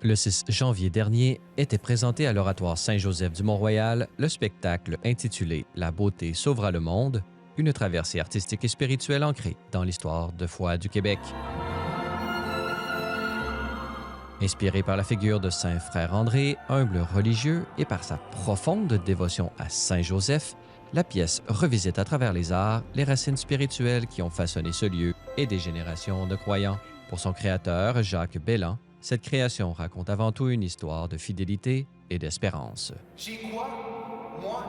Le 6 janvier dernier était présenté à l'Oratoire Saint-Joseph du Mont-Royal le spectacle intitulé « La beauté sauvera le monde », une traversée artistique et spirituelle ancrée dans l'histoire de foi du Québec. Inspiré par la figure de Saint Frère André, humble religieux, et par sa profonde dévotion à Saint-Joseph, la pièce revisite à travers les arts les racines spirituelles qui ont façonné ce lieu et des générations de croyants. Pour son créateur, Jacques Belland, cette création raconte avant tout une histoire de fidélité et d'espérance. J'ai quoi, moi,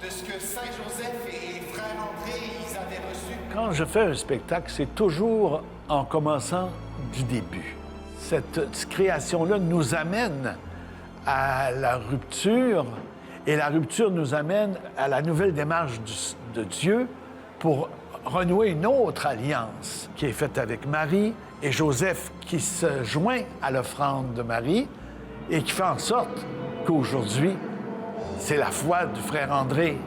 de ce que Saint-Joseph et Frère André ils avaient reçu? Quand je fais un spectacle, c'est toujours en commençant du début. Cette création-là nous amène à la rupture, et la rupture nous amène à la nouvelle démarche de Dieu pour renouer une autre alliance qui est faite avec Marie et Joseph qui se joint à l'offrande de Marie et qui fait en sorte qu'aujourd'hui, c'est la foi du frère André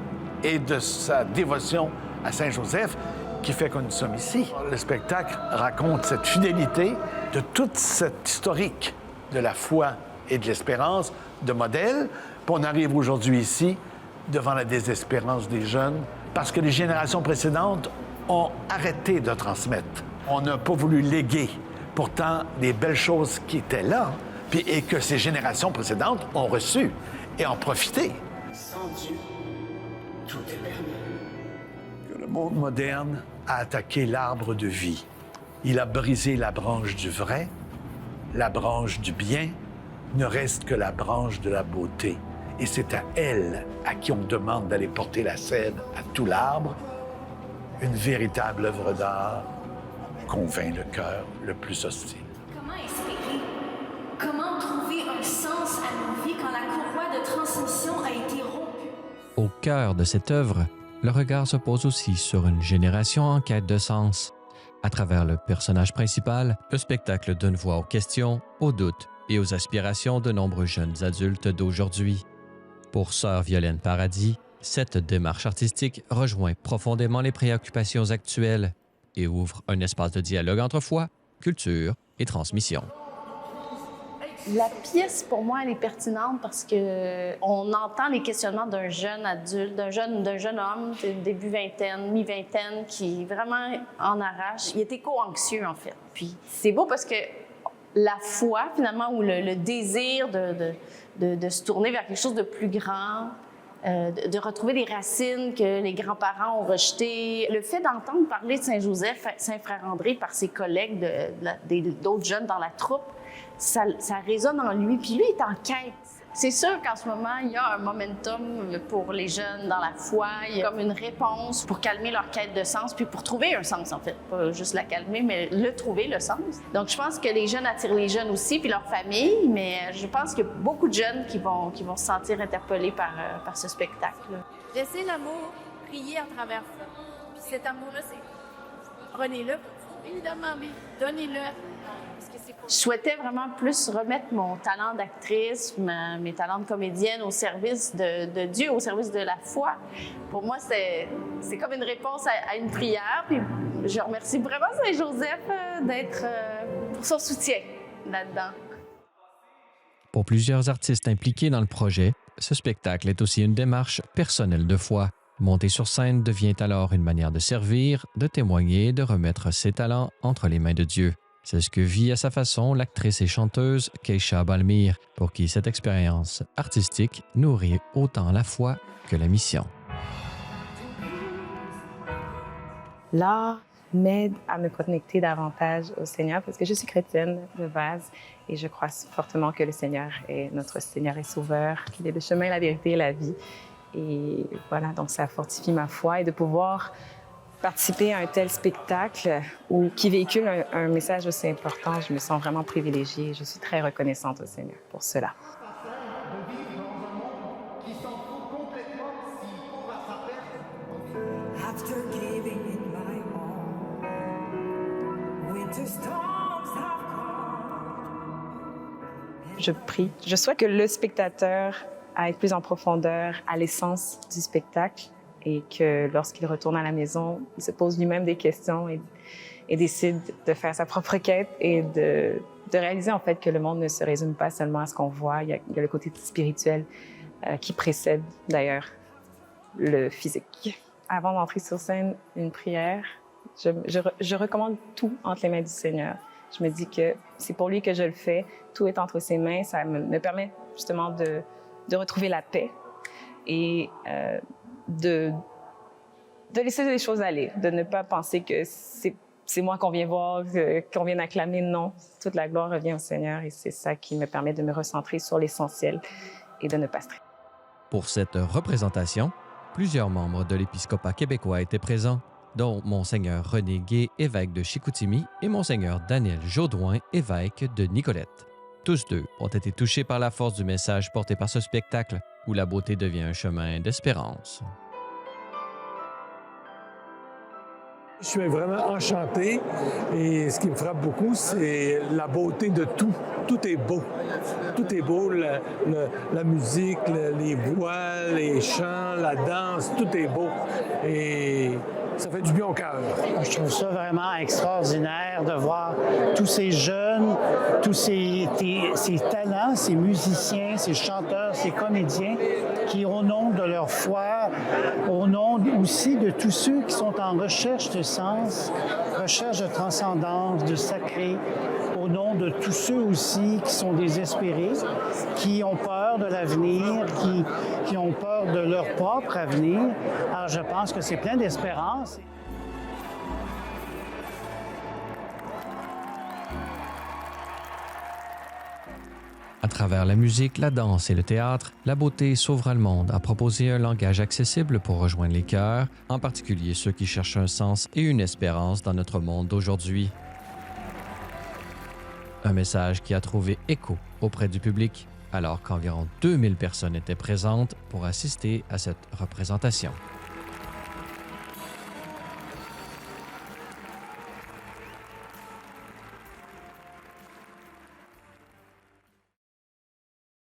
et de sa dévotion à Saint-Joseph qui fait que nous sommes ici. Le spectacle raconte cette fidélité de toute cette historique de la foi et de l'espérance, de modèle. Puis on arrive aujourd'hui ici devant la désespérance des jeunes parce que les générations précédentes ont arrêté de transmettre. On n'a pas voulu léguer pourtant des belles choses qui étaient là et que ces générations précédentes ont reçues et en profité. Sans Dieu, tout est permis. Le monde moderne a attaqué l'arbre de vie. Il a brisé la branche du vrai, la branche du bien, ne reste que la branche de la beauté. Et c'est à elle à qui on demande d'aller porter la sève à tout l'arbre. Une véritable œuvre d'art convainc le cœur le plus hostile. Comment espérer? Comment trouver un sens à nos vies quand la courroie de transmission a été rompue? Au cœur de cette œuvre, le regard se pose aussi sur une génération en quête de sens. À travers le personnage principal, le spectacle donne voix aux questions, aux doutes et aux aspirations de nombreux jeunes adultes d'aujourd'hui. Pour Sœur Violaine Paradis, cette démarche artistique rejoint profondément les préoccupations actuelles et ouvre un espace de dialogue entre foi, culture et transmission. La pièce, pour moi, elle est pertinente parce qu'on entend les questionnements d'un jeune adulte, d'un jeune homme, début vingtaine, mi-vingtaine, qui vraiment en arrache. Il est éco-anxieux, en fait. Puis c'est beau parce que la foi, finalement, ou le désir de se tourner vers quelque chose de plus grand, de retrouver des racines que les grands-parents ont rejetées. Le fait d'entendre parler de Saint-Joseph, Saint-Frère André par ses collègues, d'autres jeunes dans la troupe, ça résonne en lui, puis lui est en quête. C'est sûr qu'en ce moment, il y a un momentum pour les jeunes dans la foi. Il y a comme une réponse pour calmer leur quête de sens, puis pour trouver un sens, en fait. Pas juste la calmer, mais le trouver, le sens. Donc, je pense que les jeunes attirent les jeunes aussi, puis leur famille, mais je pense qu'il y a beaucoup de jeunes qui vont se sentir interpellés par ce spectacle. Laissez l'amour prier à travers ça. Puis cet amour-là, c'est... Prenez-le, évidemment, mais donnez-le. Je souhaitais vraiment plus remettre mon talent d'actrice, mes talents de comédienne au service de Dieu, au service de la foi. Pour moi, c'est comme une réponse à une prière. Puis je remercie vraiment Saint-Joseph pour son soutien là-dedans. Pour plusieurs artistes impliqués dans le projet, ce spectacle est aussi une démarche personnelle de foi. Monter sur scène devient alors une manière de servir, de témoigner, de remettre ses talents entre les mains de Dieu. C'est ce que vit à sa façon l'actrice et chanteuse Keisha Balmire, pour qui cette expérience artistique nourrit autant la foi que la mission. L'art m'aide à me connecter davantage au Seigneur parce que je suis chrétienne de base et je crois fortement que le Seigneur est notre Seigneur et Sauveur, qu'il est le chemin, la vérité et la vie. Et voilà, donc ça fortifie ma foi et de pouvoir participer à un tel spectacle qui véhicule un message aussi important, je me sens vraiment privilégiée et je suis très reconnaissante au Seigneur pour cela. Je prie. Je souhaite que le spectateur aille plus en profondeur à l'essence du spectacle et que lorsqu'il retourne à la maison, il se pose lui-même des questions et décide de faire sa propre quête et de réaliser en fait que le monde ne se résume pas seulement à ce qu'on voit. Il y a le côté spirituel qui précède d'ailleurs le physique. Avant d'entrer sur scène, une prière. Je recommande tout entre les mains du Seigneur. Je me dis que c'est pour lui que je le fais. Tout est entre ses mains. Ça me permet justement de retrouver la paix et de laisser les choses aller, de ne pas penser que c'est moi qu'on vient voir, qu'on vient acclamer. Non, toute la gloire revient au Seigneur et c'est ça qui me permet de me recentrer sur l'essentiel et de ne pas stresser. Pour cette représentation, plusieurs membres de l'épiscopat québécois étaient présents, dont Monseigneur René Gay, évêque de Chicoutimi, et Monseigneur Daniel Jaudoin, évêque de Nicolette. Tous deux ont été touchés par la force du message porté par ce spectacle, où la beauté devient un chemin d'espérance. Je suis vraiment enchanté et ce qui me frappe beaucoup, c'est la beauté de tout. Tout est beau. Tout est beau, la musique, les voix, les chants, la danse, tout est beau. Et ça fait du bien au cœur. Je trouve ça vraiment extraordinaire de voir tous ces jeunes, tous ces talents, ces musiciens, ces chanteurs, ces comédiens qui, au nom de leur foi, au nom aussi de tous ceux qui sont en recherche de sens, recherche de transcendance, de sacré, au nom de tous ceux aussi qui sont désespérés, qui ont peur de l'avenir, qui ont peur de leur propre avenir. Alors je pense que c'est plein d'espérance. À travers la musique, la danse et le théâtre, La Beauté sauvera le monde a proposé un langage accessible pour rejoindre les cœurs, en particulier ceux qui cherchent un sens et une espérance dans notre monde d'aujourd'hui. Un message qui a trouvé écho auprès du public, alors qu'environ 2000 personnes étaient présentes pour assister à cette représentation.